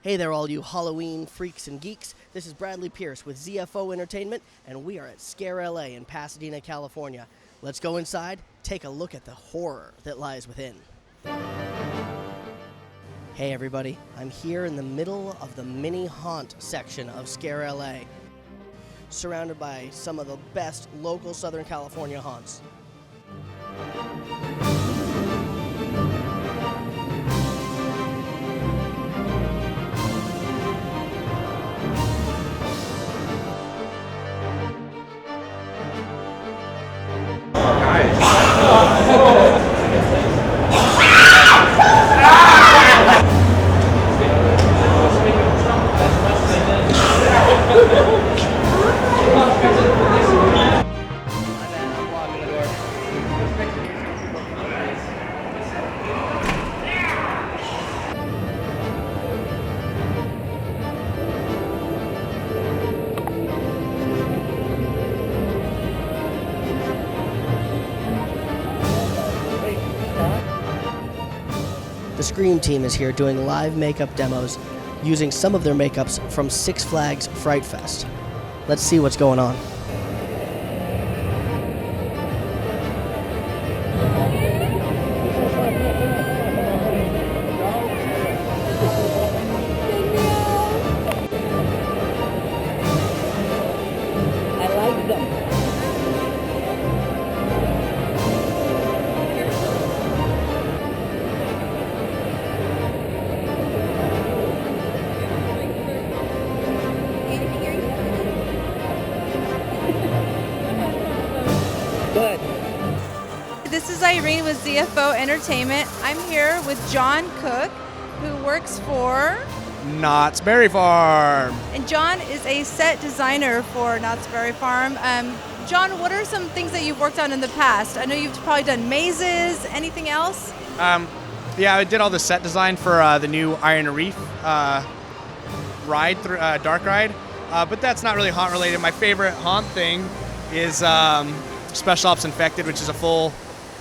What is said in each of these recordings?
Hey there, all you Halloween freaks and geeks. This is Bradley Pierce with ZFO Entertainment, and we are at ScareLA in Pasadena, California. Let's go inside, take a look at the horror that lies within. Hey everybody, I'm here in the middle of the mini haunt section of ScareLA, surrounded by some of the best local Southern California haunts. The Scream team is here doing live makeup demos using some of their makeups from Six Flags Fright Fest. Let's see what's going on. I like them. Good. This is Irene with ZFO Entertainment. I'm here with John Cook, who works for, Knott's Berry Farm. and John is a set designer for Knott's Berry Farm. John, what are some things that you've worked on in the past? I know you've probably done mazes. Anything else? Yeah, I did all the set design for the new Iron Reef ride, dark ride. But that's not really haunt related. My favorite haunt thing is Special Ops Infected, which is a full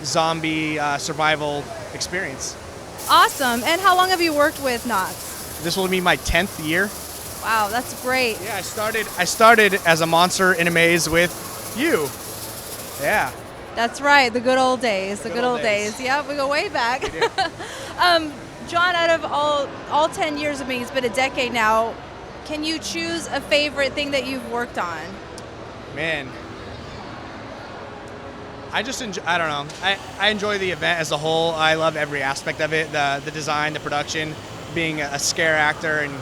zombie survival experience. Awesome. And how long have you worked with Knott's? This will be my 10th year. Wow, that's great. Yeah, I started as a monster in a maze with you. Yeah. That's right, the good old days. The Good good old old days. days. Yeah, we go way back. We do. John, out of all 10 years, I mean, it's been a decade now. Can you choose a favorite thing that you've worked on? Man, I don't know. I enjoy the event as a whole. I love every aspect of it, the design, the production, being a scare actor and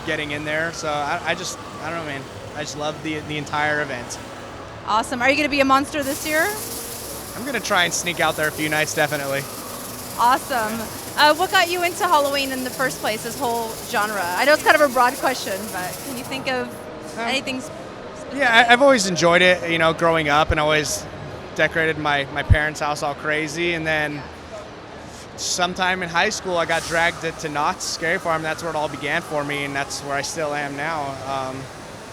getting in there. So I don't know, man. I just love the entire event. Awesome. Are you going to be a monster this year? I'm going to try and sneak out there a few nights, definitely. Awesome. What got you into Halloween in the first place, this whole genre? I know it's kind of a broad question, but can you think of anything specific? Yeah, I've always enjoyed it, growing up, and always decorated my parents' house all crazy. And then sometime in high school, I got dragged to Knott's Scary Farm. That's where it all began for me, and that's where I still am now.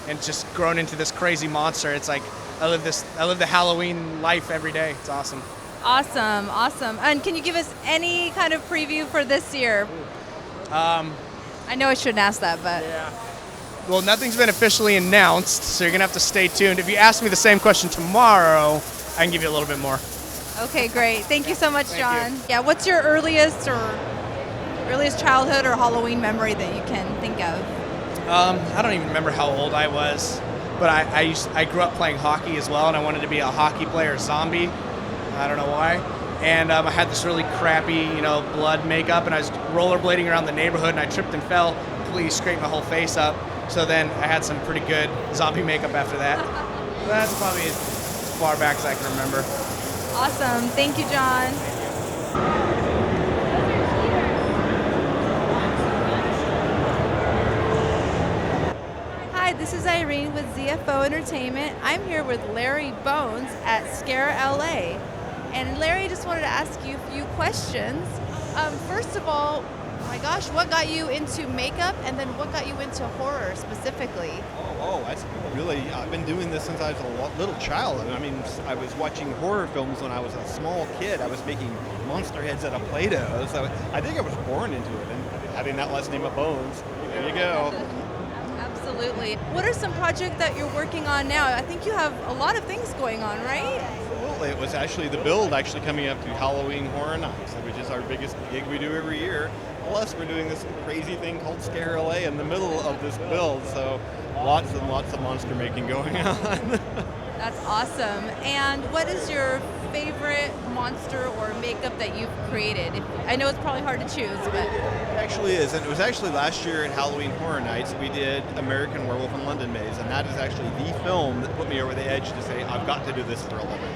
And just grown into this crazy monster. It's like I live the Halloween life every day. It's awesome. Awesome, awesome. And can you give us any kind of preview for this year? I know I shouldn't ask that, but... Yeah. Well, nothing's been officially announced, so you're going to have to stay tuned. If you ask me the same question tomorrow, I can give you a little bit more. Okay, great. Thank you so much, Thank John. you. Yeah, what's your earliest childhood or Halloween memory that you can think of? I don't even remember how old I was, but I grew up playing hockey as well, and I wanted to be a hockey player zombie. I don't know why. And I had this really crappy, blood makeup, and I was rollerblading around the neighborhood, and I tripped and fell, completely scraped my whole face up. So then I had some pretty good zombie makeup after that. That's probably as far back as I can remember. Awesome. Thank you, John. Hi, this is Irene with ZFO Entertainment. I'm here with Larry Bones at ScareLA. And Larry, I just wanted to ask you a few questions. First of all, oh my gosh, what got you into makeup, and then what got you into horror specifically? That's really, I've been doing this since I was a little child. I mean, I was watching horror films when I was a small kid. I was making monster heads out of Play-Doh. So I think I was born into it. And having that last name of Bones, There you go. Absolutely. What are some projects that you're working on now? I think you have a lot of things going on, right? Absolutely. It was actually the build coming up to Halloween Horror Nights, which is our biggest gig we do every year. Plus, we're doing this crazy thing called ScareLA in the middle of this build, so lots and lots of monster making going on. That's awesome. And what is your favorite monster or makeup that you've created? I know it's probably hard to choose, but... It actually is, and it was actually last year at Halloween Horror Nights we did American Werewolf in London Maze, and that is actually the film that put me over the edge to say, I've got to do this for a living.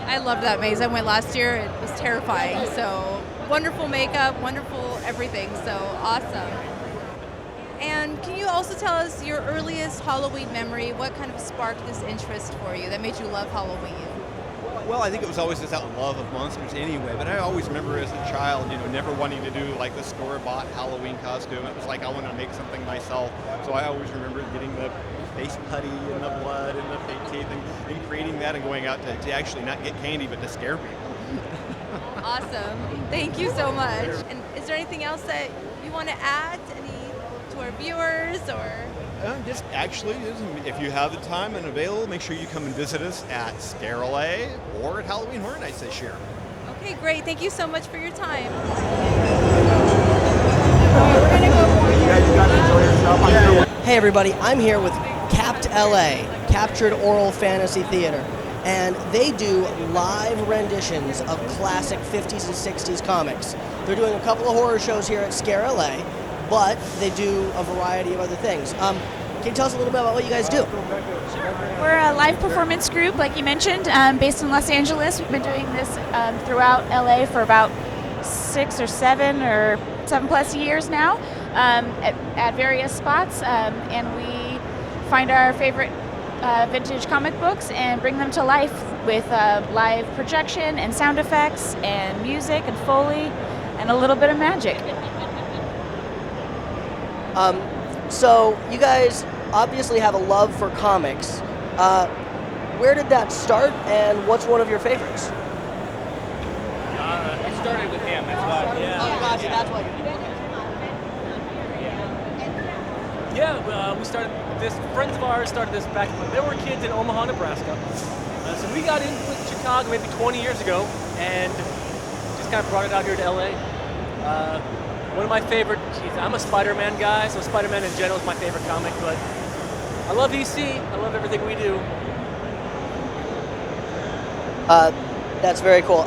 I love that maze. I went last year. It was terrifying. So wonderful makeup, wonderful everything. So awesome. And can you also tell us your earliest Halloween memory? What kind of sparked this interest for you that made you love Halloween? Well, I think it was always just that love of monsters anyway, but I always remember as a child, never wanting to do like the store-bought Halloween costume. It was like I want to make something myself. So I always remember getting the face putty and the blood and the fake teeth and creating that and going out to actually not get candy but to scare people. Awesome. Thank you so much. And is there anything else that you want to add to our viewers or? Just actually, if you have the time and available, make sure you come and visit us at ScareLA or at Halloween Horror Nights this year. Okay, great. Thank you so much for your time. Hey everybody, I'm here with CAPT LA, Captured Aural Fantasy Theater, and they do live renditions of classic 50s and 60s comics. They're doing a couple of horror shows here at ScareLA, but they do a variety of other things. Can you tell us a little bit about what you guys do? We're a live performance group, like you mentioned, based in Los Angeles. We've been doing this throughout LA for about 6 or 7 or 7+ years now, at various spots, and we find our favorite vintage comic books and bring them to life with live projection and sound effects and music and Foley and a little bit of magic. So you guys obviously have a love for comics. Where did that start, and what's one of your favorites? It started with him, that's why. Yeah. Oh, gotcha, that's why. Yeah, we started this, friends of ours started this back when they were kids in Omaha, Nebraska. So we got into it in Chicago maybe 20 years ago and just kind of brought it out here to LA. One of my favorite, I'm a Spider-Man guy, so Spider-Man in general is my favorite comic, but I love EC, I love everything we do. That's very cool.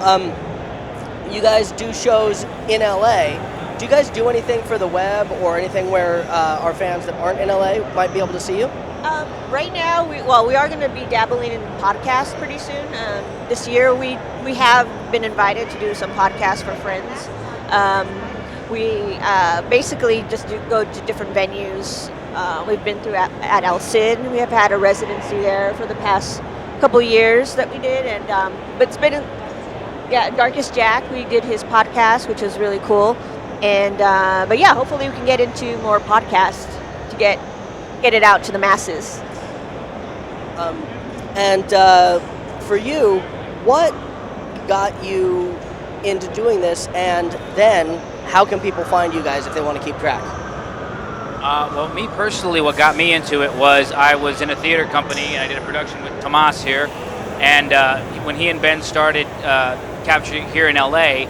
You guys do shows in LA. Do you guys do anything for the web or anything where our fans that aren't in LA might be able to see you? Right now, we are going to be dabbling in podcasts pretty soon. This year, we have been invited to do some podcasts for friends. We basically just go to different venues. We've been through at El Cid. We have had a residency there for the past couple years that we did, and but it's been Darkest Jack. We did his podcast, which was really cool, and but yeah, hopefully we can get into more podcasts to get it out to the masses. And for you, what got you into doing this, and then how can people find you guys if they want to keep track? Well, me personally, what got me into it was I was in a theater company and I did a production with Tomas here, and when he and Ben started capturing here in LA,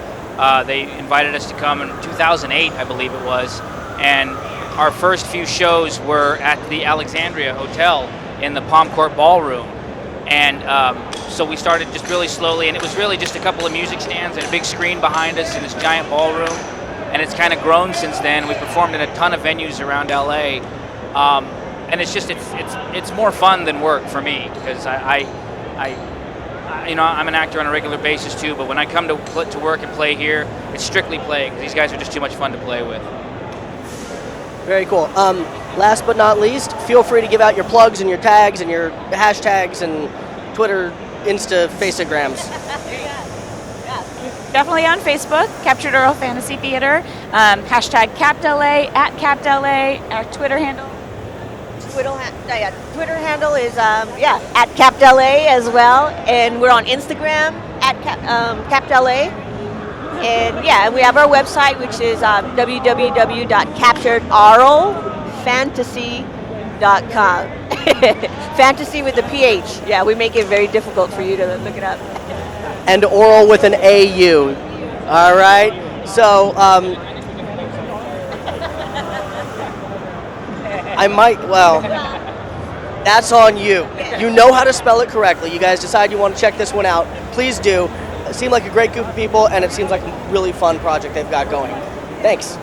they invited us to come in 2008, I believe it was, and our first few shows were at the Alexandria Hotel in the Palm Court Ballroom, and so we started just really slowly, and it was really just a couple of music stands and a big screen behind us in this giant ballroom. And it's kind of grown since then. We performed in a ton of venues around LA, and it's just it's more fun than work for me because I I'm an actor on a regular basis too. But when I come to work and play here, it's strictly playing. These guys are just too much fun to play with. Very cool. Last but not least, feel free to give out your plugs and your tags and your hashtags and Twitter, Insta, Faceagrams. Definitely on Facebook, Captured Aural Fantasy Theater, hashtag CaptLA, at CaptLA, our Twitter handle. Twitter handle is at CaptLA as well, and we're on Instagram at CaptLA, and we have our website, which is www.capturedaural Phantasy.com. Fantasy with the PH. Yeah, we make it very difficult for you to look it up. And Aural with an AU. All right. So I might. Well, that's on you. You know how to spell it correctly. You guys decide you want to check this one out. Please do. It seemed like a great group of people, and it seems like a really fun project they've got going. Thanks.